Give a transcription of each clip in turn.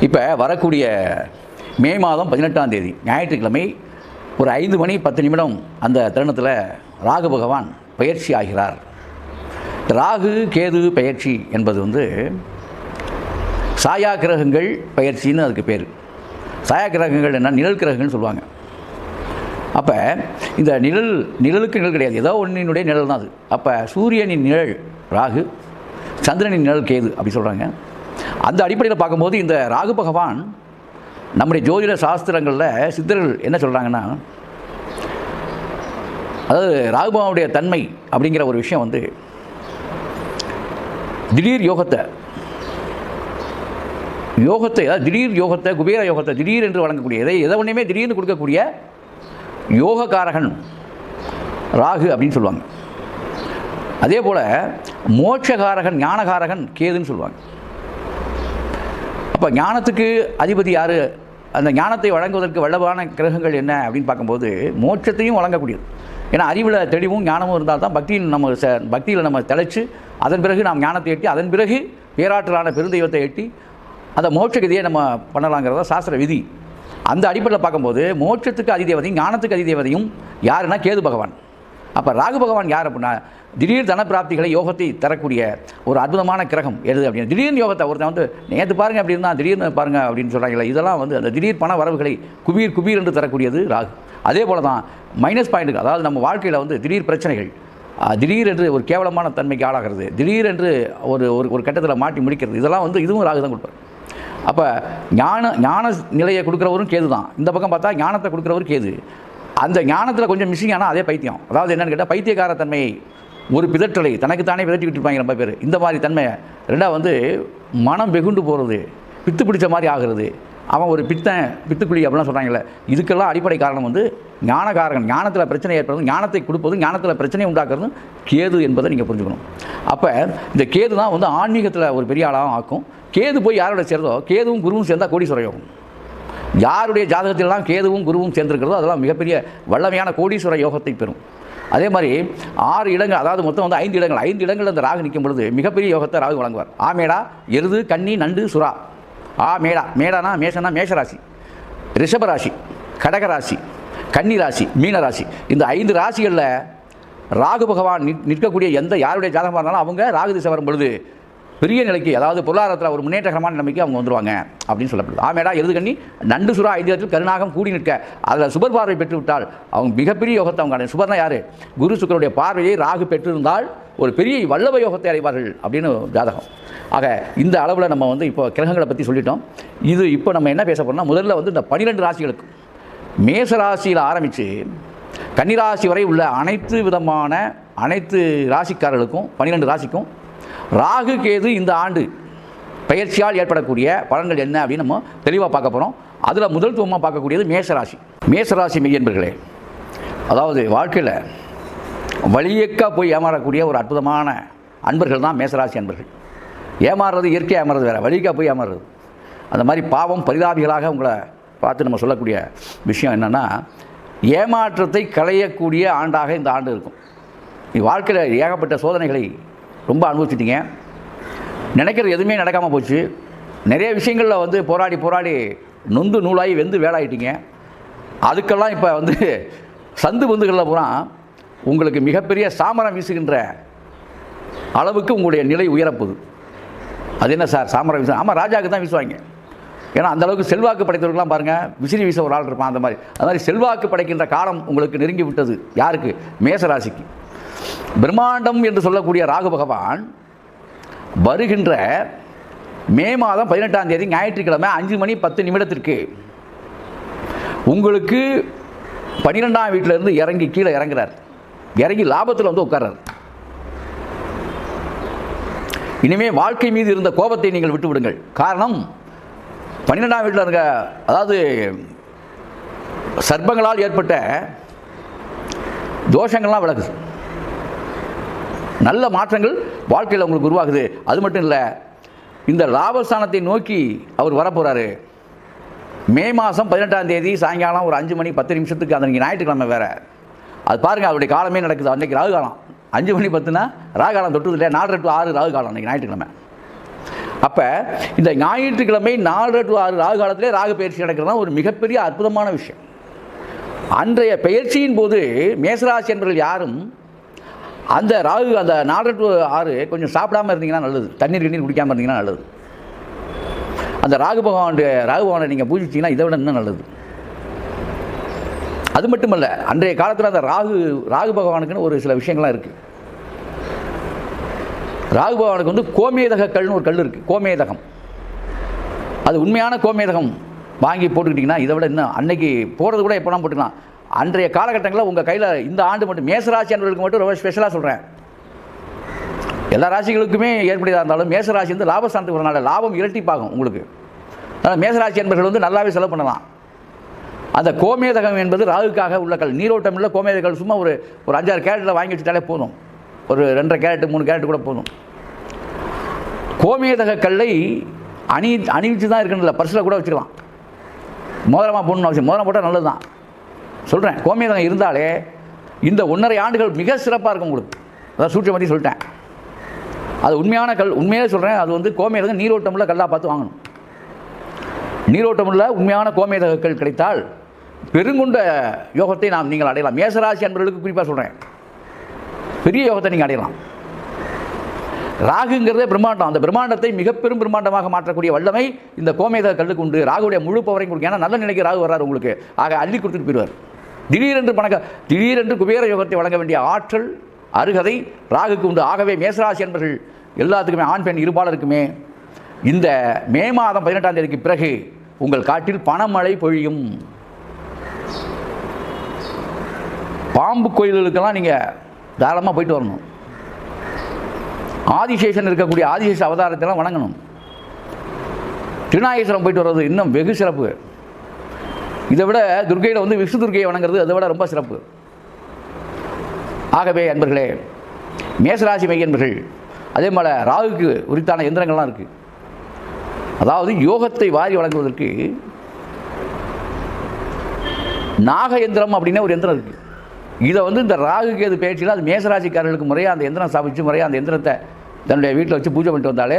இப்போ வரக்கூடிய மே மாதம் 18ஆம் தேதி ஞாயிற்றுக்கிழமை ஒரு 5 மணி 10 நிமிடம் அந்த தருணத்தில் ராகு பகவான் பயிற்சி ஆகிறார். ராகு கேது பயிற்சி என்பது சாயா கிரகங்கள் பயிற்சின்னு அதுக்கு பேர். சாயா கிரகங்கள் என்ன, நிழல் கிரகங்கள்னு சொல்லுவாங்க. அப்போ இந்த நிழலுக்கு நிழல் கிடையாது, ஏதோ ஒன்றினுடைய நிழல் தான் அது. அப்போ சூரியனின் நிழல் ராகு, சந்திரனின் நிழல் கேது அப்படி சொல்கிறாங்க. அந்த அடிப்படையில் பார்க்கும்போது இந்த ராகு பகவான் நம்முடைய ஜோதிட சாஸ்திரங்களில் சித்தர்கள் என்ன சொல்கிறாங்கன்னா, அதாவது ராகு பகவானுடைய தன்மை அப்படிங்கிற ஒரு விஷயம் திடீர் யோகத்தை, அதாவது திடீர் யோகத்தை, குபேர யோகத்தை திடீர் என்று வழங்கக்கூடிய, எதை ஒன்றுமே திடீர்னு கொடுக்கக்கூடிய யோகக்காரகன் ராகு அப்படின்னு சொல்லுவாங்க. அதே போல் மோட்சகாரகன், ஞானகாரகன் கேதுன்னு சொல்லுவாங்க. அப்போ ஞானத்துக்கு அதிபதி யார், அந்த ஞானத்தை வழங்குவதற்கு வல்லவான கிரகங்கள் என்ன அப்படின்னு பார்க்கும்போது மோட்சத்தையும் வழங்கக்கூடியது. ஏன்னா அறிவில் தெளிவும் ஞானமும் இருந்தால் தான் பக்தியில் நம்ம தெளித்து அதன் பிறகு நாம் ஞானத்தை எட்டி அதன் பிறகு பேராற்றலான பெருந்தெய்வத்தை எட்டி அந்த மோட்சகதியை நம்ம பண்ணலாங்கிறத சாஸ்திர விதி. அந்த அடிப்படையில் பார்க்கும்போது மோட்சத்துக்கு அதிதேவதையும் ஞானத்துக்கு அதிதேவதையும் யாருன்னா கேது பகவான். அப்போ ராகு பகவான் யார் அப்படின்னா திடீர் தனப்பிராப்திகளை யோகத்தை தரக்கூடிய ஒரு அற்புதமான கிரகம் எது அப்படின்னு. திடீர்னு யோகத்தை ஒருத்தன் நேற்று பாருங்கள் அப்படி இருந்தால் திடீர்னு பாருங்கள் அப்படின்னு சொல்கிறாங்களே, இதெல்லாம் அந்த திடீர் பண வரவுகளை குபீர் என்று தரக்கூடியது ராகு. அதே போல் தான் மைனஸ் பாயிண்ட்டுக்கு, அதாவது நம்ம வாழ்க்கையில் திடீர் பிரச்சனைகள், திடீர் என்று ஒரு கேவலமான தன்மைக்கு ஆளாகிறது, திடீர் என்று ஒரு கட்டத்தில் மாட்டி முடிக்கிறது, இதெல்லாம் இதுவும் ராகு தான் கொடுப்பார். அப்போ ஞான நிலையை கொடுக்குறவரும் கேது தான். இந்த பக்கம் பார்த்தா ஞானத்தை கொடுக்குறவரும் கேது. அந்த ஞானத்தில் கொஞ்சம் மிஸ்ஸிங் ஆனால் அதே பைத்தியம். அதாவது என்னென்னு கேட்டால் பைத்தியக்கார தன்மையை, ஒரு பிதற்றலை தனக்குத்தானே பிதட்டிக்கிட்டு இருப்பாங்க ரொம்ப பேர். இந்த மாதிரி தன்மை. ரெண்டாவது மனம் வெகுண்டு போகிறது, பித்து பிடிச்ச மாதிரி ஆகிறது, அவன் ஒரு பித்துக்குழி அப்படிலாம் சொல்கிறாங்கல்ல. இதுக்கெல்லாம் அடிப்படை காரணம் ஞானகாரகன். ஞானத்தில் பிரச்சனை ஏற்படுறது, ஞானத்தை கொடுப்பதும் ஞானத்தில் பிரச்சனை உண்டாக்குறதும் கேது என்பதை நீங்கள் புரிஞ்சுக்கணும். அப்போ இந்த கேது தான் ஆன்மீகத்தில் ஒரு பெரிய ஆளாகவும் ஆக்கும். கேது போய் யாரோட சேர்ந்தோ, கேதுவும் குருவும் சேர்ந்தால் கோடீஸ்வர யோகம். யாருடைய ஜாதகத்திலெல்லாம் கேதுவும் குருவும் சேர்ந்துருக்கிறதோ அதெல்லாம் மிகப்பெரிய வல்லமையான கோடீஸ்வர யோகத்தை பெறும். அதே மாதிரி 6 இடங்கள், அதாவது மொத்தம் 5 இடங்கள், 5 இடங்கள் அந்த ராகு நிற்கும் பொழுது மிகப்பெரிய யோகத்தை ராகு வழங்குவார். ஆமேடா, எருது, கன்னி, நண்டு, சுறா. மேடானா மேஷனா மேஷராசி, ரிஷபராசி, கடகராசி, கன்னி ராசி, மீனராசி. இந்த 5 ராசிகளில் ராகு பகவான் நிற்கக்கூடிய யாருடைய ஜாதகமாக இருந்தாலும் அவங்க ராகு திசை வரும் பொழுது பெரிய நிலைக்கு, அதாவது பொருளாதாரத்தில் ஒரு முன்னேற்றகரமான நிலைமைக்கு அவங்க வந்துருவாங்க அப்படின்னு சொல்லப்படுது. ஆமேடா, எருது, கன்னி, நண்டு, சுறா 5 இடத்தில் கருணாகம் கூடி நிற்க அதில் சுபர் பார்வை பெற்று விட்டால் அவங்க மிகப்பெரிய யோகத்தை அவங்க. சுபர்னா யார்? குரு சுக்கருடைய பார்வையை ராகு பெற்றிருந்தால் ஒரு பெரிய வல்லப யோகத்தை அடைவார்கள் அப்படின்னு ஜாதகம். ஆக இந்த அளவில் நம்ம இப்போ கிரகங்களை பற்றி சொல்லிட்டோம். இது இப்போ நம்ம என்ன பேச போகிறோம்னா, முதல்ல இந்த 12 ராசிகளுக்கு, மேச ராசியில் ஆரம்பித்து கன்னிராசி வரை உள்ள அனைத்து ராசிக்காரர்களுக்கும் 12 ராசிக்கும் ராகு கேது இந்த ஆண்டு பயிற்சியால் ஏற்படக்கூடிய பலன்கள் என்ன அப்படின்னு நம்ம தெளிவாக பார்க்க போகிறோம். அதில் முதல்த்துவமாக பார்க்கக்கூடியது மேசராசி. மேசராசி மெய்யன்பர்களே, அதாவது வாழ்க்கையில் வழியக்கா போய் ஏமாறக்கூடிய ஒரு அற்புதமான அன்பர்கள் தான் மேசராசி அன்பர்கள். ஏமாறுறது இயற்கையாக ஏமாறுறது வேறு, வழியக்கா போய் ஏமாறுறது. அந்த மாதிரி பாவம் பரிதாபிகளாக உங்களை பார்த்து நம்ம சொல்லக்கூடிய விஷயம் என்னென்னா, ஏமாற்றத்தை களையக்கூடிய ஆண்டாக இந்த ஆண்டு இருக்கும். வாழ்க்கையில் ஏகப்பட்ட சோதனைகளை ரொம்ப அனுபவிச்சிட்டிங்க. நினைக்கிறது எதுவுமே நடக்காமல் போச்சு. நிறைய விஷயங்களில் போராடி நொந்து நூலாகி வெந்து வேலாயிட்டீங்க. அதுக்கெல்லாம் இப்போ சந்து பந்துகளில் பூரா உங்களுக்கு மிகப்பெரிய சாமரம் வீசுகின்ற அளவுக்கு உங்களுடைய நிலை உயரப்போகுது. அது என்ன சார் சாமரம் வீச? ஆமாம், ராஜாவுக்கு தான் வீசுவாங்க. ஏன்னா அந்தளவுக்கு செல்வாக்கு படைத்தவர்கள்லாம் பாருங்கள், விசிறி வீச ஒரு ஆள் இருப்பான். அந்த மாதிரி செல்வாக்கு படைக்கின்ற காலம் உங்களுக்கு நெருங்கி விட்டது. யாருக்கு? மேசராசிக்கு. பிரம்மாண்டம் என்று சொல்லக்கூடிய ராகு பகவான் வருகின்ற மே மாதம் 18ஆம் தேதி ஞாயிற்றுக்கிழமை 5 மணி 10 நிமிடத்திற்கு உங்களுக்கு 12ஆம் வீட்டிலிருந்து இறங்கி கீழே இறங்குறார். இறங்கி லாபத்தில் உட்கார்றார். இனிமேல் வாழ்க்கை மீது இருந்த கோபத்தை நீங்கள் விட்டு விடுங்கள். காரணம் 12ஆம் வீட்டில் இருக்க, அதாவது சர்ப்பங்களால் ஏற்பட்ட தோஷங்கள்லாம் விலகுது. நல்ல மாற்றங்கள் வாழ்க்கையில் உங்களுக்கு உருவாகுது. அது மட்டும் இல்லை, இந்த லாபஸ்தானத்தை நோக்கி அவர் வரப்போகிறாரு. மே மாதம் 18ஆம் தேதி சாயங்காலம் ஒரு 5 மணி 10 நிமிஷத்துக்கு, அந்த ஞாயிற்றுக்கிழமை வேறு. அது பாருங்கள், அவருடைய காலமே நடக்குது. அன்றைக்கி ராகு காலம். 5 மணி 10னா ராகு காலம் தொட்டது இல்லையா? 4 to 6 ராகு காலம் அன்றைக்கி ஞாயிற்றுக்கிழமை. அப்போ இந்த ஞாயிற்றுக்கிழமை 4 to 6 ராகு காலத்திலே ராகு பயிற்சி நடக்கிறது தான் ஒரு மிகப்பெரிய அற்புதமான விஷயம். அன்றைய பயிற்சியின் போது மேசராசி என்பவர்கள் யாரும் அந்த ராகு அந்த 4 to 6 கொஞ்சம் சாப்பிடாமல் இருந்தீங்கன்னா நல்லது, தண்ணீர் குடிக்காமல் இருந்தீங்கன்னா நல்லது. அந்த ராகு பகவானை நீங்கள் பூஜிச்சிங்கன்னா இதை விட இன்னும் நல்லது. அது மட்டுமல்ல, அன்றைய காலத்தில் அந்த ராகு பகவானுக்குன்னு ஒரு சில விஷயங்கள்லாம் இருக்குது. ராகு பகவானுக்கு வந்து கோமேதக கல்னு ஒரு கல் இருக்குது, கோமேதகம். அது உண்மையான கோமேதகம் வாங்கி போட்டுக்கிட்டிங்கன்னா இதை விட இன்னும் அன்னைக்கு போகிறது கூட எப்போலாம் போட்டுக்கலாம். அன்றைய காலகட்டங்களில் உங்கள் கையில் இந்த ஆண்டு மட்டும் மேசராசி அன்பர்களுக்கு மட்டும் ரொம்ப ஸ்பெஷலாக சொல்கிறேன். எல்லா ராசிகளுக்குமே ஏற்படுதாக இருந்தாலும் மேசராசி வந்து லாபஸ்தானத்துக்கு வரனால லாபம் இரட்டிப்பாகும் உங்களுக்கு. அதனால் மேசராசி என்பர்கள் வந்து நல்லாவே செலவு பண்ணலாம். அந்த கோமேதகம் என்பது ராகுக்காக உள்ள கல், நீரோட்டம் இல்லை கோமேதகங்கள். சும்மா ஒரு 5-6 கேரட்டில் வாங்கி வச்சுட்டாலே போதும், ஒரு 2.5 கேரட்டு 3 கேரட்டு கூட போதும். கோமேதக கல்லை அணிவிச்சு தான் இருக்கணும்ல, பர்ஸில் கூட வச்சுக்கலாம். மோதிரமாக போடணும்னு அவசியம், மோதிரம் போட்டால் நல்லது தான் சொல்கிறேன். கோமேதகம் இருந்தாலே இந்த 1.5 ஆண்டுகள் மிக சிறப்பாக இருக்கும் உங்களுக்கு. அதான் சூட்சம் பற்றி சொல்லிட்டேன். அது உண்மையான கல், உண்மையாக சொல்கிறேன். அது வந்து கோமேதகம் நீரோட்டமுள்ள கல்லாக பார்த்து வாங்கணும். நீரோட்டமுள்ள உண்மையான கோமேதக கல் கிடைத்தால் பெருங்குண்ட யோகத்தை நீங்கள் அடையலாம். மேசராசி அன்பர்களுக்கு குறிப்பாக சொல்கிறேன், பெரிய யோகத்தை நீங்கள் அடையலாம். ராகுங்கிறதே பிரம்மாண்டம். அந்த பிரம்மாண்டத்தை மிகப்பெரும் பிரம்மாண்டமாக மாற்றக்கூடிய வல்லமை இந்த கோமேதக கல்லுக்கு உண்டு. ராகுடைய முழு பவரையும் கொடுக்கும். ஏன்னா நல்ல நிலைக்கு ராகு வர்றாரு உங்களுக்கு. ஆக அள்ளி கொடுத்துட்டு போயிடுவார். திடீரென்று குபேர யோகத்தை வழங்க வேண்டிய ஆற்றல் அருகதை ராகுக்கு உண்டு. ஆகவே மேசராசி என்பர்கள் எல்லாத்துக்குமே, ஆண் பெண் இருபாலருக்குமே இந்த மே மாதம் 18ஆம் தேதிக்கு பிறகு உங்கள் காட்டில் பணமழை பொழியும். பாம்பு கோயில்களுக்கெல்லாம் நீங்கள் தாராளமாக போயிட்டு வரணும். ஆதிசேஷன் இருக்கக்கூடிய ஆதிசேஷ அவதாரத்தெல்லாம் வணங்கணும். திருநாகேஸ்வரம் போயிட்டு வர்றது இன்னும் வெகு சிறப்பு. இதை விட துர்க்கையில் வந்து விஷ்ணு துர்க்கையை வணங்குறது அதை விட ரொம்ப சிறப்பு. ஆகவே அன்பர்களே, மேசராசி மையன்பர்கள் அதே போல் ராகுக்கு உரித்தான எந்திரங்கள்லாம் இருக்குது. அதாவது யோகத்தை வாரி வழங்குவதற்கு நாக எந்திரம் அப்படின்னு ஒரு எந்திரம் இருக்குது. இதை வந்து இந்த ராகு கேது பயிற்சியில் அது மேசராசிக்காரர்களுக்கு முறையாக அந்த எந்திரம் ஸ்தாபித்து முறையாக அந்த எந்திரத்தை தன்னுடைய வீட்டில் வச்சு பூஜை பண்ணிட்டு வந்தாலே,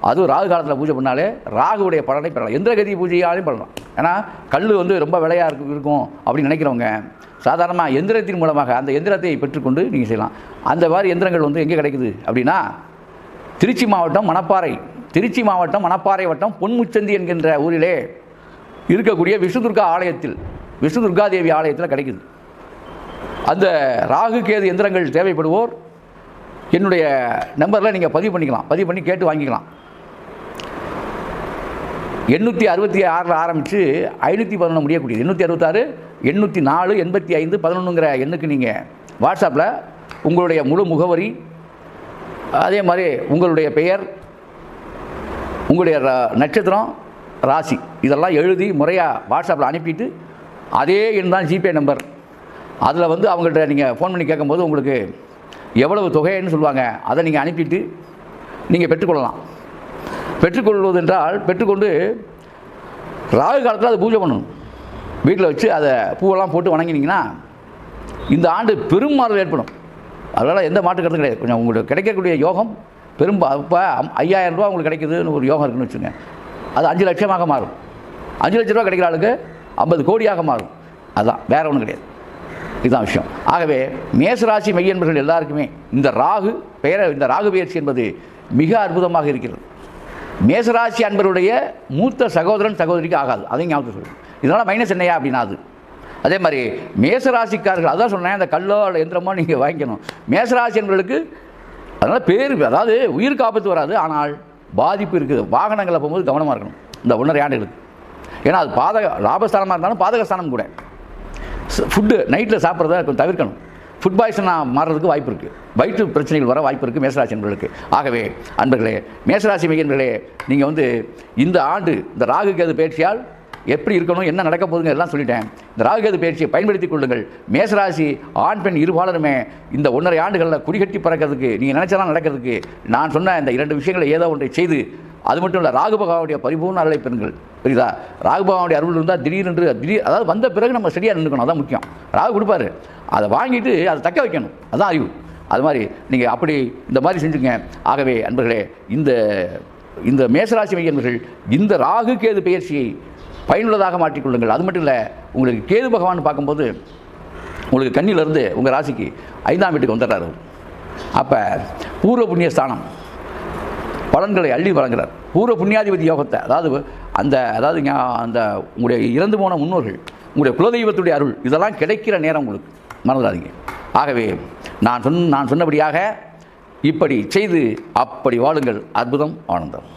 அதுவும் ராகு காலத்தில் பூஜை பண்ணாலே ராகுடைய பலனை பெறலாம். எந்திரகதி பூஜையாலையும் பண்ணலாம். ஏன்னா கல் வந்து ரொம்ப விலையாக இருக்கும் அப்படின்னு நினைக்கிறவங்க சாதாரணமாக எந்திரத்தின் மூலமாக அந்த எந்திரத்தை பெற்றுக்கொண்டு நீங்கள் செய்யலாம். அந்த மாதிரி எந்திரங்கள் வந்து எங்கே கிடைக்குது அப்படின்னா, திருச்சி மாவட்டம் மணப்பாறை வட்டம் பொன்முச்சந்தி என்கின்ற ஊரிலே இருக்கக்கூடிய விஷ்ணு துர்கா தேவி ஆலயத்தில் கிடைக்குது. அந்த ராகு கேது எந்திரங்கள் தேவைப்படுவோர் என்னுடைய நம்பரில் நீங்கள் பதிவு பண்ணிக்கலாம். பதிவு பண்ணி கேட்டு வாங்கிக்கலாம். 866 ஆரம்பித்து 511 முடியக்கூடியது. 866 804 85 11ங்கிற எண்ணுக்கு நீங்கள் வாட்ஸ்அப்பில் உங்களுடைய முழு முகவரி, அதே மாதிரி உங்களுடைய பெயர், உங்களுடைய நட்சத்திரம், ராசி இதெல்லாம் எழுதி முறையாக வாட்ஸ்அப்பில் அனுப்பிட்டு, அதே எண் தான் ஜிபே நம்பர். அதில் வந்து அவங்கள்ட்ட நீங்கள் ஃபோன் பண்ணி கேட்கும்போது உங்களுக்கு எவ்வளவு தொகைன்னு சொல்லுவாங்க. அதை நீங்கள் அனுப்பிட்டு நீங்கள் பெற்றுக்கொள்ளலாம். பெற்றுக்கொள்வதென்றால் பெற்றுக்கொண்டு ராகு காலத்தில் அதை பூஜை பண்ணணும். வீட்டில் வச்சு அதை பூவெல்லாம் போட்டு வணங்கினீங்கன்னா இந்த ஆண்டு பெரும் மாறுதல் ஏற்படும். அதனால் எந்த மாற்று கருத்தும் கிடையாது. கொஞ்சம் உங்களுக்கு கிடைக்கக்கூடிய யோகம் இப்போ 5000 ரூபா உங்களுக்கு கிடைக்குதுன்னு ஒரு யோகம் இருக்குன்னு வச்சுங்க. அது 5 லட்சமாக மாறும். 5 லட்ச ரூபா கிடைக்கிற ஆளுக்கு 50 கோடியாக மாறும். அதுதான், வேறு ஒன்றும் கிடையாது. இதுதான் விஷயம். ஆகவே மேசராசி மையன்பர்கள் எல்லாருக்குமே இந்த ராகு பயிற்சி என்பது மிக அற்புதமாக இருக்கிறது. மேசராசி அன்பருடைய மூத்த சகோதரன் சகோதரிக்கு ஆகாது, அதையும் ஞாபகம் சொல்லுங்கள். இதனால் மைனஸ் என்னையா அப்படின்னா அது அதே மாதிரி மேசராசிக்காரர்கள், அதான் சொன்னேன், அந்த கல்லோ எந்திரமோ நீங்கள் வாங்கிக்கணும். மேசராசி என்பவர்களுக்கு அதனால் பேர், அதாவது உயிருக்கு ஆபத்து வராது, ஆனால் பாதிப்பு இருக்குது. வாகனங்களில் போகும்போது கவனமாக இருக்கணும் இந்த 1.5 ஆண்டுகளுக்கு. ஏன்னா அது லாபஸ்தானமாக இருந்தாலும் பாதகஸ்தானம் கூட. ஃபுட்டு நைட்டில் சாப்பிட்றத கொஞ்சம் தவிர்க்கணும். ஃபுட் பாய்சனாக மாறுறதுக்கு வாய்ப்பு இருக்குது. வயிற்று பிரச்சனைகள் வர வாய்ப்பு இருக்குது மேசராசி என்பவர்களுக்கு. ஆகவே அன்பர்களே, மேசராசி மையர்களே, நீங்கள் வந்து இந்த ஆண்டு இந்த ராகு கேது பயிற்சியால் எப்படி இருக்கணும், என்ன நடக்க போகுதுங்க எல்லாம் சொல்லிட்டேன். இந்த ராகு கேது பயிற்சியை பயன்படுத்திக் கொள்ளுங்கள். மேசராசி ஆண் பெண் இருபாலருமே இந்த 1.5 ஆண்டுகளில் குடிகட்டி பறக்கிறதுக்கு, நீங்கள் நினைச்சலாம் நடக்கிறதுக்கு, நான் சொன்ன இந்த 2 விஷயங்களை ஏதோ ஒன்றை செய்து, அது மட்டும் இல்லை, ராகு பகவானுடைய பரிபூர்ண அருளை பெறுங்கள். புரியுதா? ராகு பகவானுடைய அருள் இருந்தால் திடீர் அதாவது வந்த பிறகு நம்ம சரியாக நின்றுக்கணும். அதான் முக்கியம். ராகு கொடுப்பாரு, அதை வாங்கிட்டு அதை தக்க வைக்கணும். அதுதான் அறிவு. அது மாதிரி நீங்கள் அப்படி இந்த மாதிரி செஞ்சுங்க. ஆகவே அன்பர்களே, இந்த இந்த மேசராசி மையர்கள் இந்த ராகு கேது பெயர்ச்சியை பயனுள்ளதாக மாற்றிக்கொள்ளுங்கள். அது மட்டும் இல்லை, உங்களுக்கு கேது பகவான் பார்க்கும்போது உங்களுக்கு கண்ணிலிருந்து உங்கள் ராசிக்கு 5ஆம் வீட்டுக்கு வந்துடுறாரு. அப்போ பூர்வ புண்ணிய ஸ்தானம் பலன்களை அள்ளி வழங்குகிறார். பூர்வ புண்ணியாதிபதி யோகத்தை, அதாவது அந்த உங்களுடைய இறந்து போன முன்னோர்கள், உங்களுடைய குலதெய்வத்துடைய அருள், இதெல்லாம் கிடைக்கிற நேரம் உங்களுக்கு, மறந்துடாதீங்க. ஆகவே நான் சொன்னபடியாக இப்படி செய்து அப்படி வாழுங்கள். அற்புதம், ஆனந்தம்.